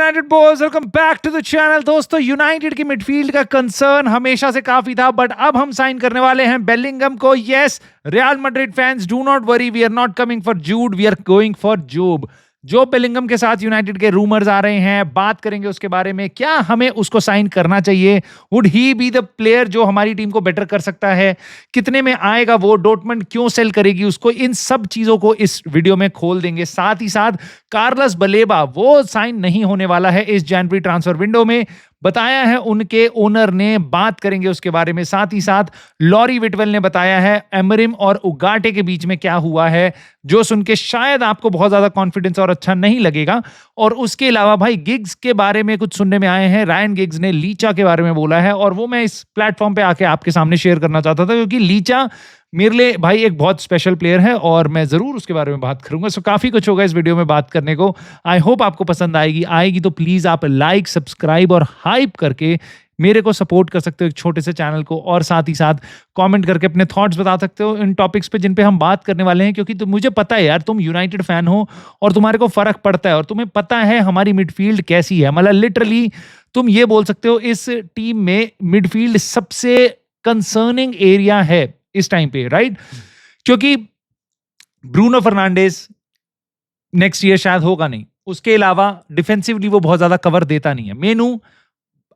United boys, welcome back to the channel. दोस्तों, United की midfield का कंसर्न हमेशा से काफी था, बट अब हम साइन करने वाले हैं बेलिंगम को। Yes, Real Madrid fans, do not worry, we are not coming for Jude, we are going for Jobe. जो बेलिंगम के साथ यूनाइटेड के रूमर्स आ रहे हैं, बात करेंगे उसके बारे में। क्या हमें उसको साइन करना चाहिए? Would he be the player जो हमारी टीम को बेटर कर सकता है? कितने में आएगा वो? डॉर्टमुंड क्यों सेल करेगी उसको? इन सब चीजों को इस वीडियो में खोल देंगे। साथ ही साथ कार्लस बलेबा वो साइन नहीं होने वाला है इस जनवरी ट्रांसफर विंडो में, बताया है उनके ओनर ने। बात करेंगे उसके बारे में। साथ ही साथ लॉरी विटवेल ने बताया है एमरिम और उगाटे के बीच में क्या हुआ है, जो सुन के शायद आपको बहुत ज्यादा कॉन्फिडेंस और अच्छा नहीं लगेगा। और उसके अलावा भाई गिग्स के बारे में कुछ सुनने में आए हैं। रायन गिग्स ने लीचा के बारे में बोला है, और वो मैं इस प्लेटफॉर्म पे आके आपके सामने शेयर करना चाहता था, क्योंकि लीचा मेरे लिए भाई एक बहुत स्पेशल प्लेयर है और मैं जरूर उसके बारे में बात करूंगा। सो काफी कुछ होगा इस वीडियो में बात करने को। आई होप आपको पसंद आएगी तो प्लीज आप लाइक, सब्सक्राइब और हाइप करके मेरे को सपोर्ट कर सकते हो, एक छोटे से चैनल को। और साथ ही साथ कमेंट करके अपने थॉट्स बता सकते हो इन टॉपिक्स पे जिन पे हम बात करने वाले हैं, क्योंकि मुझे पता है यार, तुम यूनाइटेड फैन हो और तुम्हारे को फर्क पड़ता है, और तुम्हें पता है हमारी मिडफील्ड कैसी है। मतलब लिटरली तुम ये बोल सकते हो इस टीम में मिडफील्ड सबसे कंसर्निंग एरिया है इस टाइम पे, राइट? क्योंकि ब्रूनो फर्नांडिस नेक्स्ट ईयर शायद होगा नहीं। उसके अलावा डिफेंसिवली वो बहुत ज्यादा कवर देता नहीं है। मेनू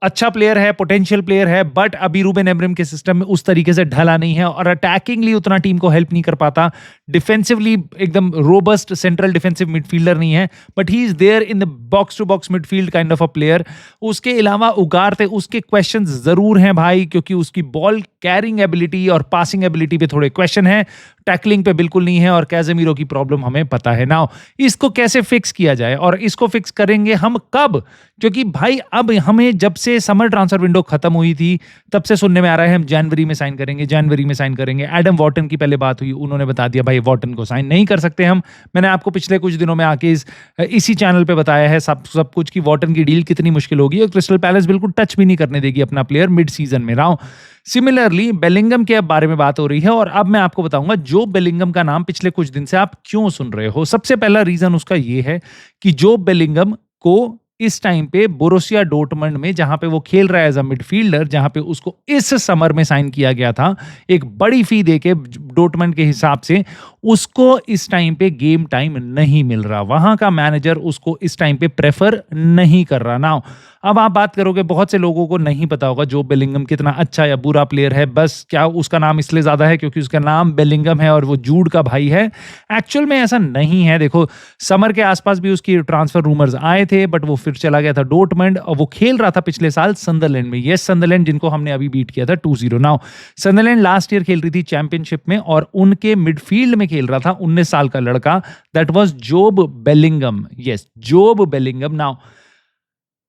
अच्छा प्लेयर है, पोटेंशियल प्लेयर है, बट अभी रूबेन एमरिम के सिस्टम में उस तरीके से ढला नहीं है, और अटैकिंगली उतना टीम को हेल्प नहीं कर पाता। डिफेंसिवली एकदम रोबस्ट सेंट्रल डिफेंसिव मिडफील्डर नहीं है, but he is there in the box to box midfield kind of a player. उसके अलावा उगारते उसके क्वेश्चंस जरूर हैं भाई, क्योंकि उसकी बॉल कैरिंग एबिलिटी और पासिंग एबिलिटी पे थोड़े क्वेश्चन है, टैकलिंग पे बिल्कुल नहीं है, और कैजेमीरो की प्रॉब्लम हमें पता है। नाउ इसको कैसे फिक्स किया जाए, और इसको फिक्स करेंगे हम कब? क्योंकि भाई अब हमें जब से समर ट्रांसफर विंडो खत्म हुई थी तब से सुनने में आ रहा है हम जनवरी में साइन करेंगे। एडम वॉटन की पहले बात हुई, उन्होंने बता दिया भाई वॉटन को साइन नहीं कर सकते हम। मैंने आपको पिछले कुछ दिनों में आके इसी चैनल पे बताया है सब कुछ कि वॉटन की डील कितनी मुश्किल होगी, और क्रिस्टल पैलेस बिल्कुल टच भी नहीं करने देगी अपना प्लेयर मिड सीजन में। राव सिमिलरली बेलिंगम के बारे में बात हो रही है, और अब मैं आपको बताऊंगा जो बेलिंगम का नाम पिछले कुछ दिन से आप क्यों सुन रहे हो। सबसे पहला रीजन उसका ये है कि जो बेलिंगम को इस टाइम पे बोरुसिया डॉर्टमुंड में, जहां पे वो खेल रहा है एज अ मिडफील्डर, जहां पे उसको इस समर में साइन किया गया था एक बड़ी फी देके डॉर्टमुंड के हिसाब से, उसको इस टाइम पे गेम टाइम नहीं मिल रहा। वहां का मैनेजर उसको इस टाइम पे प्रेफर नहीं कर रहा। नाउ अब आप बात करोगे, बहुत से लोगों को नहीं पता होगा जो बेलिंगम कितना अच्छा या बुरा प्लेयर है। बस क्या उसका नाम इसलिए ज्यादा है क्योंकि उसका नाम बेलिंगम है और वो जूड का भाई है? एक्चुअल में ऐसा नहीं है। देखो, समर के आसपास भी उसकी ट्रांसफर रूमर्स आए थे, बट वो फिर चला गया था डॉर्टमुंड, और वो खेल रहा था पिछले साल सनदरलैंड में। ये सनदरलैंड जिनको हमने अभी बीट किया था 2-0। नाउ सनदरलैंड लास्ट ईयर खेल रही थी चैंपियनशिप में, और उनके मिडफील्ड में खेल रहा था 19 साल का लड़का, that was job Bellingham. Yes, job Bellingham. Now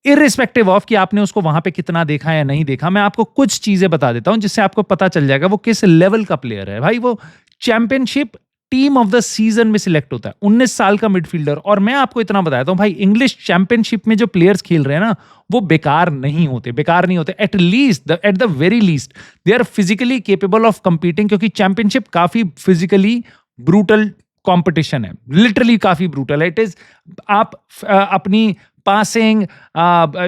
irrespective of कि आपने उसको वहां पे कितना देखा या नहीं देखा, मैं आपको कुछ चीजें बता देता हूं जिससे आपको पता चल जाएगा वो किस लेवल का प्लेयर है। भाई वो championship team of the season में सिलेक्ट होता है, 19 साल का मिडफील्डर। और मैं आपको इतना बताता हूं भाई, इंग्लिश चैंपियनशिप में जो प्लेयर्स खेल रहे हैं ना, वो बेकार नहीं होते। At the very least they are physically capable of competing, क्योंकि चैंपियनशिप काफी फिजिकली ब्रूटल कंपटीशन है, लिटरली काफी ब्रूटल है। इट इज, आप अपनी पासिंग,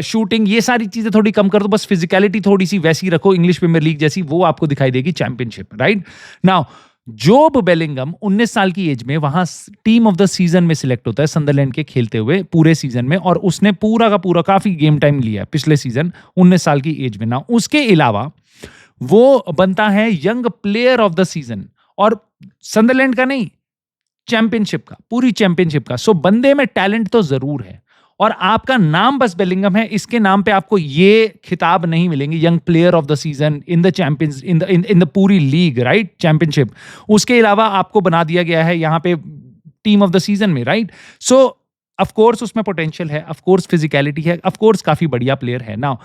शूटिंग, ये सारी चीजें थोड़ी कम कर दो, बस फिजिकलिटी थोड़ी सी वैसी रखो इंग्लिश प्रीमियर लीग जैसी, वो आपको दिखाई देगी चैंपियनशिप, राइट? नाउ जोब बेलिंगम 19 साल की एज में वहां टीम ऑफ द सीजन में सिलेक्ट होता है सनदरलैंड के खेलते हुए पूरे सीजन में, और उसने पूरा का पूरा काफी गेम टाइम लिया है पिछले सीजन 19 साल की एज में। ना उसके अलावा वो बनता है young player of the season, और सनदरलैंड का नहीं, चैंपियनशिप का, पूरी चैंपियनशिप का। सो बंदे में टैलेंट तो जरूर है, और आपका नाम बस बेलिंगम है, इसके नाम पे आपको ये खिताब नहीं मिलेंगे young player of the season in the champions in the पूरी लीग, राइट? चैंपियनशिप। उसके अलावा आपको बना दिया गया है यहाँ पे टीम ऑफ द सीजन में, राइट? सो ऑफ कोर्स उसमें पोटेंशियल है, ऑफ कोर्स फिजिकलिटी है, ऑफ कोर्स काफी बढ़िया प्लेयर है। Now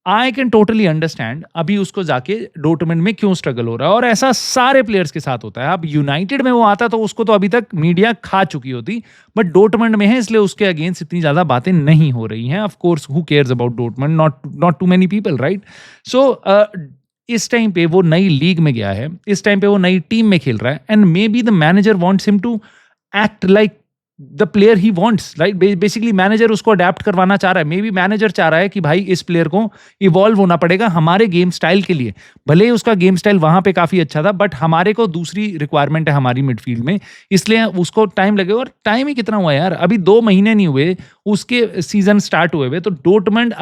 I can totally understand अभी उसको जाके डॉर्टमुंड में क्यों स्ट्रगल हो रहा है, और ऐसा सारे प्लेयर्स के साथ होता है। अब यूनाइटेड में वो आता तो उसको तो अभी तक मीडिया खा चुकी होती, बट डॉर्टमुंड में है इसलिए उसके अगेंस्ट इतनी ज्यादा बातें नहीं हो रही हैं। Of course who cares about Dortmund, not too many people, right? So इस टाइम पे वो नई लीग में गया है, इस टाइम पे वो नई टीम में खेल रहा है, and maybe the manager wants him to act like the player he wants, right? Basically manager उसको अडेप्ट करवाना चाह रहा है, मे बी मैनेजर चाह रहा है कि भाई इस प्लेयर को इवॉल्व होना पड़ेगा हमारे गेम स्टाइल के लिए। भले ही उसका गेम स्टाइल वहां पे काफी अच्छा था, बट हमारे को दूसरी रिक्वायरमेंट है हमारी मिडफील्ड में, इसलिए उसको टाइम लगेगा। और टाइम ही कितना हुआ यार, अभी 2 महीने नहीं हुए उसके सीजन स्टार्ट हुए हुए। तो डोर्टमंड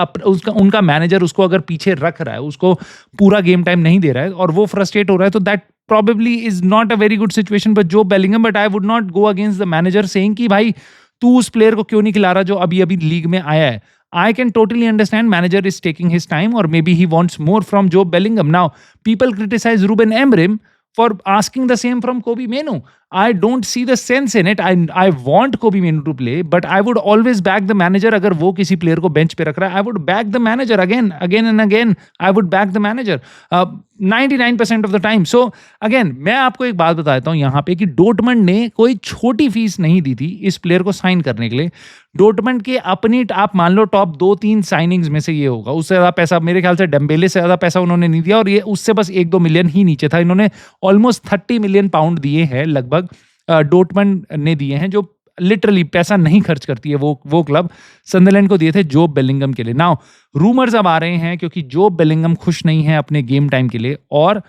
उनका मैनेजर उसको अगर पीछे रख रहा है, उसको पूरा गेम टाइम नहीं दे रहा है और वो फ्रस्ट्रेट हो रहा है, तो that probably is not a very good situation for Joe Bellingham, but I would not go against the manager saying कि भाई तू उस प्लेयर को क्यों नहीं खिला रहा जो अभी अभी लीग में आया है। I can totally understand manager is taking his time or maybe he wants more from Joe Bellingham. Now, people criticize Ruben Amorim for asking the same from Kobe Manu. I don't see the sense in it. I want Kobe Manu to play, but I would always back the manager. अगर वो किसी player को bench पे रख रहा है, I would back the manager again and again. I would back the manager 99% of the time. So again, मैं आपको एक बात बताता हूँ यहाँ पे कि डोर्टमंड ने कोई छोटी फीस नहीं दी थी इस प्लेयर को साइन करने के लिए। डोर्टमंड के अपनी आप मान लो टॉप 2-3 साइनिंग्स में से ये होगा। उससे ज्यादा पैसा मेरे ख्याल से डेम्बेले से ज्यादा पैसा उन्होंने नहीं दिया, और ये उससे बस 1-2 मिलियन ही नीचे था। इन्होंने ऑलमोस्ट 30 मिलियन पाउंड दिए हैं लगभग डोर्टमंड ने दिए हैं, जो लिटरली पैसा नहीं खर्च करती है वो क्लब। सनडरलैंड को दिए थे जोब बेलिंगम के लिए। नाउ रूमर्स अब आ रहे हैं क्योंकि जोब बेलिंगम खुश नहीं है अपने गेम टाइम के लिए, और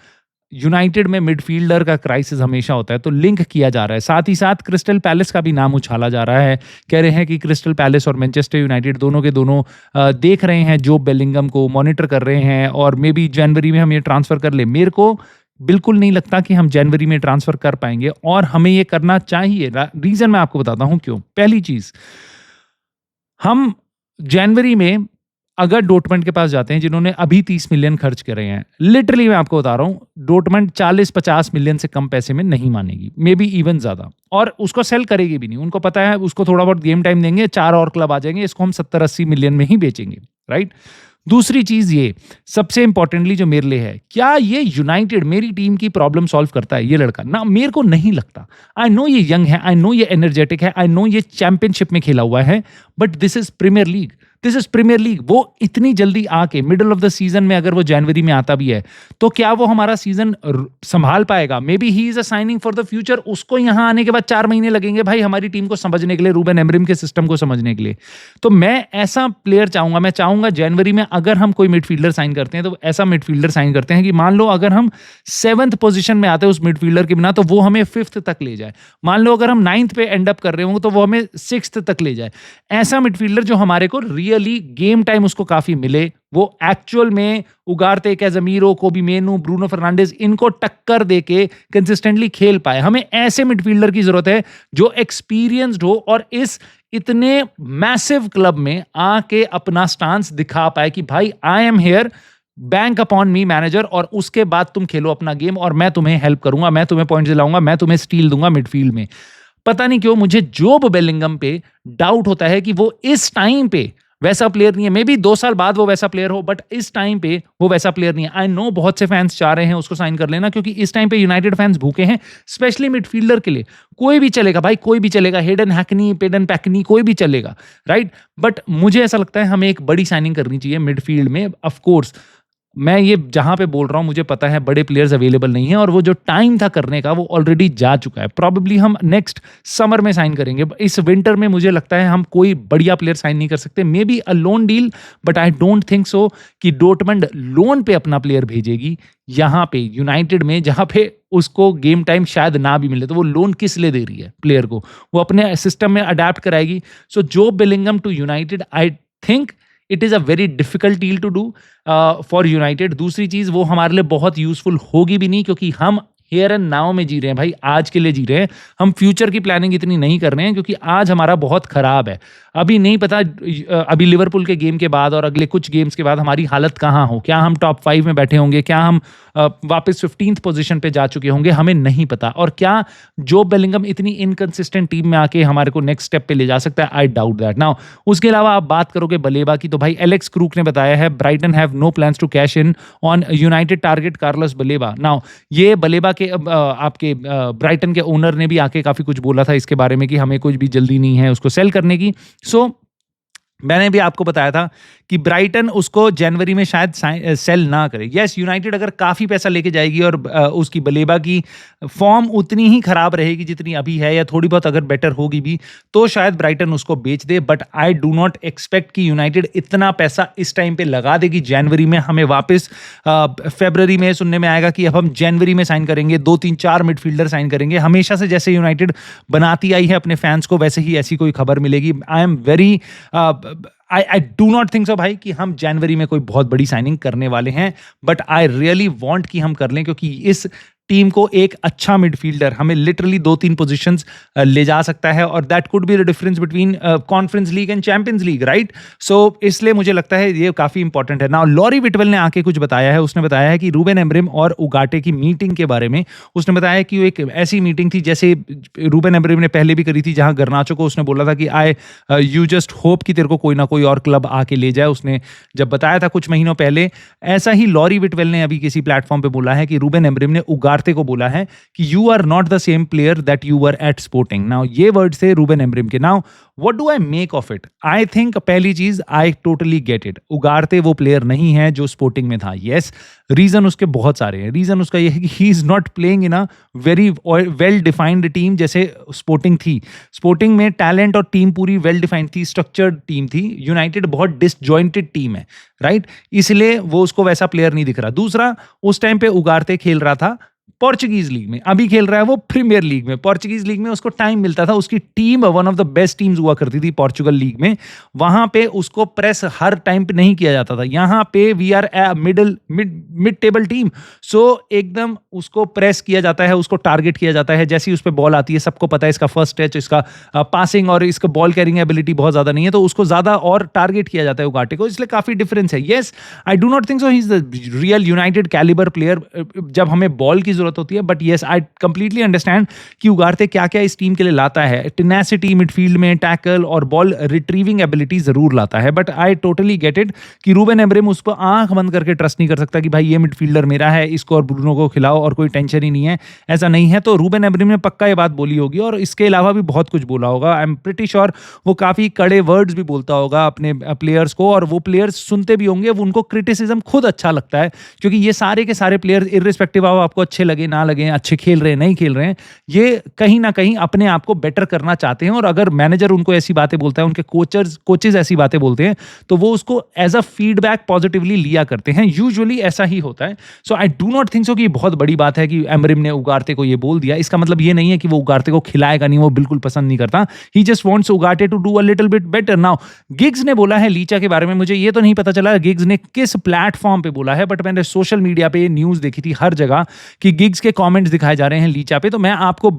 यूनाइटेड में मिडफील्डर का क्राइसिस हमेशा होता है, तो लिंक किया जा रहा है। साथ ही साथ क्रिस्टल पैलेस का भी नाम उछाला जा रहा है। कह रहे हैं कि क्रिस्टल पैलेस और मैनचेस्टर यूनाइटेड दोनों के दोनों देख रहे हैं जोब बेलिंगम को, मॉनिटर कर रहे हैं, और मे बी जनवरी में हम ये ट्रांसफर कर ले। मेरे को बिल्कुल नहीं लगता कि हम जनवरी में ट्रांसफर कर पाएंगे, और हमें ये करना चाहिए। रीजन मैं आपको बताता हूं क्यों। पहली चीज, हम जनवरी में अगर डोर्टमंड के पास जाते हैं जिन्होंने अभी 30 मिलियन खर्च करे हैं, लिटरली मैं आपको बता रहा हूं डोर्टमंड 40-50 मिलियन से कम पैसे में नहीं मानेगी, मे बी इवन ज्यादा, और उसको सेल करेगी भी नहीं। उनको पता है उसको थोड़ा बहुत गेम टाइम देंगे, 4 और क्लब आ जाएंगे, इसको हम 70-80 मिलियन में ही बेचेंगे, राइट? दूसरी चीज, ये सबसे इंपॉर्टेंटली जो मेरे लिए है, क्या ये यूनाइटेड मेरी टीम की प्रॉब्लम सॉल्व करता है ये लड़का? ना, मेरे को नहीं लगता। आई नो ये यंग है, आई नो ये एनर्जेटिक है, आई नो ये चैंपियनशिप में खेला हुआ है, but this is Premier League, this is Premier League. वो इतनी जल्दी आके मिडिल ऑफ द सीजन में अगर वो जनवरी में आता भी है, तो क्या वो हमारा सीजन संभाल पाएगा? May be he is a signing for the future. उसको यहां आने के बाद 4 महीने लगेंगे भाई हमारी टीम को समझने के लिए, रूबेन एमरिम के सिस्टम को समझने के लिए। तो मैं ऐसा प्लेयर चाहूंगा, मैं चाहूंगा जनवरी में अगर हम कोई मिडफील्डर साइन करते हैं तो ऐसा मिडफील्डर साइन करते हैं कि मान लो अगर हम 7th पोजीशन में आते हैं उस मिडफील्डर के बिना, तो वो हमें 5th तक ले जाए। मान लो अगर हम 9th पे एंड अप कर रहे होंगे तो वो हमें 6th तक ले जाए। ऐसा मिडफील्डर जो हमारे को रियली गेम टाइम उसको काफी मिले, वो एक्चुअल में उगारते कैज़मीरो, कोबी मेनू, ब्रूनो फर्नांडिस, इनको टक्कर देके कंसिस्टेंटली खेल पाए। हमें ऐसे मिडफील्डर की जरूरत है जो एक्सपीरियंस्ड हो और इस इतने मैसिव क्लब में आके अपना स्टांस दिखा पाए कि भाई I am here, bank upon me manager, और उसके बाद तुम खेलो अपना गेम और मैं तुम्हें हेल्प करूंगा, मैं तुम्हें पॉइंट्स दिलाऊंगा, मैं तुम्हें स्टील दूंगा मिडफील्ड में। पता नहीं क्यों मुझे जोब बेलिंगम पे डाउट होता है कि वो इस टाइम पे वैसा प्लेयर नहीं है। मे बी 2 साल बाद वो वैसा प्लेयर हो, बट इस टाइम पे वो वैसा प्लेयर नहीं है। आई नो बहुत से फैंस चाह रहे हैं उसको साइन कर लेना, क्योंकि इस टाइम पे यूनाइटेड फैंस भूखे हैं, स्पेशली मिडफील्डर के लिए। कोई भी चलेगा भाई, कोई भी चलेगा, हेडन हैकनी, पेडन पैकनी, कोई भी चलेगा, राइट? बट मुझे ऐसा लगता है हमें एक बड़ी साइनिंग करनी चाहिए मिडफील्ड में। ऑफ कोर्स मैं ये जहां पे बोल रहा हूं मुझे पता है बड़े प्लेयर्स अवेलेबल नहीं है, और वो जो टाइम था करने का वो ऑलरेडी जा चुका है। प्रॉबेबली हम नेक्स्ट समर में साइन करेंगे। इस विंटर में मुझे लगता है हम कोई बढ़िया प्लेयर साइन नहीं कर सकते। May be a loan deal, but I don't think so कि डोर्टमंड लोन पे अपना प्लेयर भेजेगी यहाँ पे यूनाइटेड में, जहां पे उसको गेम टाइम शायद ना भी मिले। तो वो लोन किस लिए दे रही है प्लेयर को? वो अपने सिस्टम में अडेप्ट कराएगी। So Jobe Bellingham to United, I think it is a very difficult deal to do for United. दूसरी चीज़, वो हमारे लिए बहुत यूजफुल होगी भी नहीं, क्योंकि हम हियर एंड नाउ में जी रहे हैं भाई, आज के लिए जी रहे हैं। हम फ्यूचर की प्लानिंग इतनी नहीं कर रहे हैं, क्योंकि आज हमारा बहुत खराब है। अभी नहीं पता अभी लिवरपूल के गेम के बाद और अगले कुछ गेम्स के बाद हमारी हालत कहाँ हो। क्या हम टॉप 5 में बैठे होंगे, क्या हम वापस 15th पोजीशन पे जा चुके होंगे, हमें नहीं पता। और क्या जोब बेलिंगम इतनी इनकंसिस्टेंट टीम में आके हमारे को नेक्स्ट स्टेप पे ले जा सकता है? I doubt that. नाउ उसके अलावा आप बात करोगे बलेबा की, तो भाई एलेक्स क्रूक ने बताया है Brighton have no plans to cash in on United target Carlos Baleba. Now ये बलेबा के आपके ब्राइटन के ओनर ने भी आके काफी कुछ बोला था इसके बारे में कि हमें कुछ भी जल्दी नहीं है उसको सेल करने की। सो मैंने भी आपको बताया था कि ब्राइटन उसको जनवरी में शायद सेल ना करे। यस, यूनाइटेड अगर काफ़ी पैसा लेके जाएगी और उसकी बलेबा की फॉर्म उतनी ही खराब रहेगी जितनी अभी है, या थोड़ी बहुत अगर बेटर होगी भी, तो शायद ब्राइटन उसको बेच दे। But I do not expect कि यूनाइटेड इतना पैसा इस टाइम पे लगा देगी जनवरी में। हमें वापस फरवरी में सुनने में आएगा कि अब हम जनवरी में साइन करेंगे, 2-3-4 मिडफील्डर साइन करेंगे। हमेशा से जैसे यूनाइटेड बनाती आई है अपने फैंस को, वैसे ही ऐसी कोई खबर मिलेगी। I am very I do not think सो भाई कि हम जनवरी में कोई बहुत बड़ी साइनिंग करने वाले हैं, बट आई रियली वांट कि हम कर लें, क्योंकि इस टीम को एक अच्छा मिडफील्डर हमें लिटरली 2-3 पोजीशंस ले जा सकता है, और that could be the difference between Conference League and Champions League, right? So इसलिए मुझे लगता है ये काफी इंपॉर्टेंट है। नाउ लॉरी विटवेल ने आके कुछ बताया है। उसने बताया है कि रूबेन एमरिम और उगाटे की मीटिंग के बारे में। उसने बताया कि वो एक ऐसी मीटिंग थी जैसे रूबेन एमरिम ने पहले भी करी थी, जहां गर्नाचो को उसने बोला था कि यू जस्ट होप कि तेरे को कोई ना कोई और क्लब आके ले जाए। उसने जब बताया था कुछ महीनों पहले, ऐसा ही लॉरी विटवेल ने अभी किसी प्लेटफॉर्म पे बोला है कि रूबेन एमरिम ने उगाटे को बोला है कि you are not the same player that you were at Sporting. Now ये वर्ड्स थे रूबेन एमरिम के। Now what do I make of it? I think पहली चीज, I totally get it. Ugarte वो प्लेयर नहीं है जो स्पोर्टिंग में था। यस, रीजन उसके बहुत सारे हैं। रीजन उसका ये है कि ही is not playing in a very well defined team जैसे स्पोर्टिंग थी। स्पोर्टिंग में टैलेंट और टीम पूरी वेल डिफाइंड थी, स्ट्रक्चर्ड टीम थी। यूनाइटेड बहुत डिसजॉइंटेड टीम है, राइट? इसलिए वो उसको वैसा प्लेयर नहीं दिख रहा। दूसरा, उस टाइम पे उगारते खेल रहा था पोर्चुगीज लीग में, अभी खेल रहा है वो प्रीमियर लीग में। पोर्चुगीज लीग में उसको टाइम मिलता था, उसकी team one of the best teams हुआ करती थी पोर्चुगल लीग में। वहां पे उसको प्रेस हर टाइम पे नहीं किया जाता था। यहाँ पे we are mid table team, so एकदम उसको प्रेस किया जाता है, उसको टारगेट किया जाता है। जैसी उस पर बॉल आती है, सबको पता है इसका फर्स्ट टच, इसका पासिंग और इसका बॉल कैरिंग एबिलिटी बहुत ज्यादा नहीं है, तो उसको ज्यादा और टारगेट किया जाता है उगाटे को। इसलिए काफी डिफरेंस है। Yes, I do not think so he is the real United calibre player जब हमें बॉल की जरूरत होती है। But yes, I completely understand कि उगारते क्या क्या इस टीम के लिए लाता है। टेनेसिटी मिडफील्ड में, टैकल और बॉल रिट्रीविंग एबिलिटी जरूर लाता है। But I totally get it कि रूबेन एमरिम उसको आंख बंद करके ट्रस्ट नहीं कर सकता कि भाई ये मिडफील्डर मेरा है, इसको और ब्रूनो को खिलाओ और कोई टेंशन ही नहीं है। ऐसा नहीं है। तो रूबेन एमरिम ने पक्का ये बात बोली होगी, और इसके अलावा भी बहुत कुछ बोला होगा। आई एम प्रिटी श्योर वो काफी कड़े वर्ड्स भी बोलता होगा अपने प्लेयर्स को, और वो प्लेयर्स सुनते भी होंगे। वो उनको क्रिटिसिज्म खुद अच्छा लगता है, क्योंकि ये सारे के सारे प्लेयर्स इर्रिस्पेक्टिव ऑफ आपको अच्छे लगे ना लगे, अच्छे खेल रहे हैं नहीं खेल रहे हैं, ये कहीं ना कहीं अपने आप को बेटर करना चाहते हैं। और अगर मैनेजर उनको ऐसी बातें बोलता है, उनके कोचेस ऐसी बातें बोलते हैं, तो वो उसको एज अ फीडबैक पॉजिटिवली लिया करते हैं। यूजुअली ऐसा ही होता है। So I do not think so कि बहुत बड़ी बात है कि एमरिम ने उगारते को ये बोल दिया। इसका मतलब ये नहीं है कि वो उगारते को खिलाएगा नहीं, वो बिल्कुल पसंद नहीं करता। He just wants Ugarte to do a little bit better. Now Giggs ने बोला है लीचा के बारे में, मुझे ये तो नहीं पता चला गिग्स ने किस प्लेटफॉर्म पे बोला है, बट मैंने सोशल मीडिया पे न्यूज देखी थी हर जगह कि गिग्स के कमेंट्स दिखाए जा रहे हैं लीचा पे। तो मैं आपको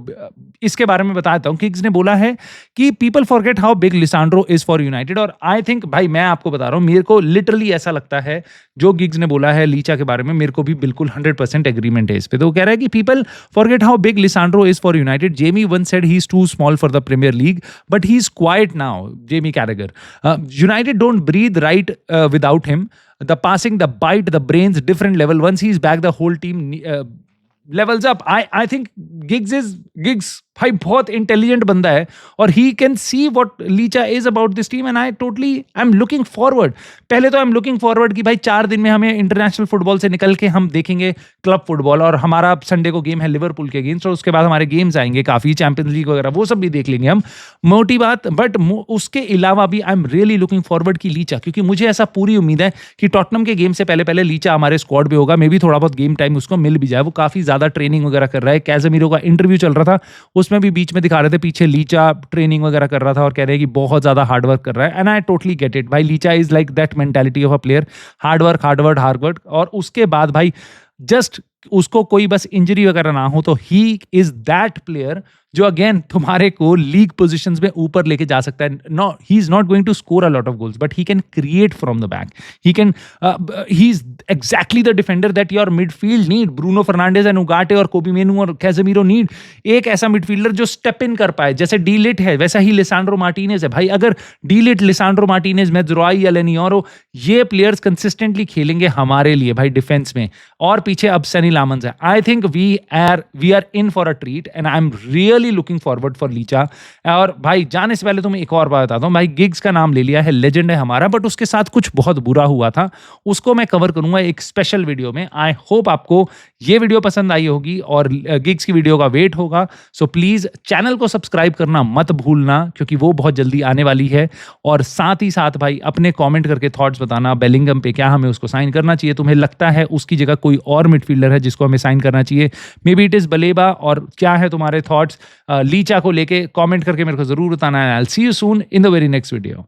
इसके बारे में बताता हूं। गिग्स ने बोला है कि people forget how big Lisandro is for United. और आई थिंक भाई मैं आपको बता रहा हूं, मेरे को लिटरली ऐसा लगता है जो गिग्स ने बोला है लीचा के बारे में, मेरे को भी बिल्कुल 100% एग्रीमेंट है इस पे। तो वो कह रहा है कि people forget how big Lisandro is for United. Jamie one said he is too small for the Premier League but he is quiet now. Jamie Carragher, United don't breathe right without him. The passing, the bite, the brains, different level. Once he's back, the whole team levels up. I think Giggs भाई बहुत intelligent बंदा है, और he can see what Licha is about this team, and I am looking forward. पहले तो आई am looking forward कि भाई 4 दिन में हमें इंटरनेशनल फुटबॉल से निकल के हम देखेंगे क्लब फुटबॉल, और हमारा संडे को गेम है लिवरपूल के अगेंस्ट, और उसके बाद हमारे गेम्स आएंगे काफी, चैंपियंस लीग वगैरह वो सब भी देख लेंगे हम, मोटी बात। बट उसके अलावा भी I am really looking forward की लीचा, क्योंकि मुझे ऐसा पूरी उम्मीद है कि टॉटनम के गेम से पहले लीचा हमारे स्क्वाड पे होगा। मे भी थोड़ा बहुत गेम टाइम उसको मिल भी जाए। वो काफी ज्यादा ट्रेनिंग वगैरह कर रहा है। कैज़ेमीरो का इंटरव्यू चल रहा था, उसमें भी बीच में दिखा रहे थे पीछे लीचा ट्रेनिंग वगैरह कर रहा था, और कह रहे हैं कि बहुत ज्यादा हार्ड वर्क कर रहा है। And I totally get it भाई, Licha is like that mentality of a player, hard work. और उसके बाद भाई जस्ट उसको कोई बस इंजरी वगैरह ना हो, तो ही इज दैट प्लेयर जो अगेन तुम्हारे को लीग पोजीशंस में ऊपर लेके जा सकता है। No, he is not going to score a lot of goals, but he can create from the back. He is exactly the defender that your midfield need. Bruno Fernandes and Ugarte और Kobbie मेनू और कैज़ेमीरो need एक ऐसा midfielder जो step in कर पाए। जैसे D Litt है, वैसा ही लिसांड्रो मार्टिनेज है भाई। अगर डी लिट, लिसांड्रो मार्टिनेज, मेज़राई, एलेनियोरो, ये प्लेयर्स कंसिस्टेंटली खेलेंगे हमारे लिए भाई डिफेंस में, और पीछे अब सनी लामंस है, I think we are in for a treat. And I am real really looking forward for Licha. और भाई जाने से पहले तुम्हें एक और बात बताता हूँ, भाई गिग्स का नाम ले लिया है, लेजेंड है हमारा, बट उसके साथ कुछ बहुत बुरा हुआ था, उसको मैं कवर करूंगा एक स्पेशल वीडियो में। आई होप आपको ये वीडियो पसंद आई होगी और गिग्स की वीडियो का वेट होगा। सो प्लीज चैनल को सब्सक्राइब करना मत भूलना, क्योंकि वो बहुत जल्दी आने वाली है। और साथ ही साथ भाई अपने कमेंट करके थॉट्स बताना बेलिंगम पे, क्या हमें उसको साइन करना चाहिए, तुम्हें लगता है उसकी जगह कोई और मिडफील्डर है जिसको हमें साइन करना चाहिए, may be it is Baleba, और क्या है तुम्हारे थॉट्स लीचा को लेके, कमेंट करके मेरे को जरूर बताना है। I will see you soon in the very next video.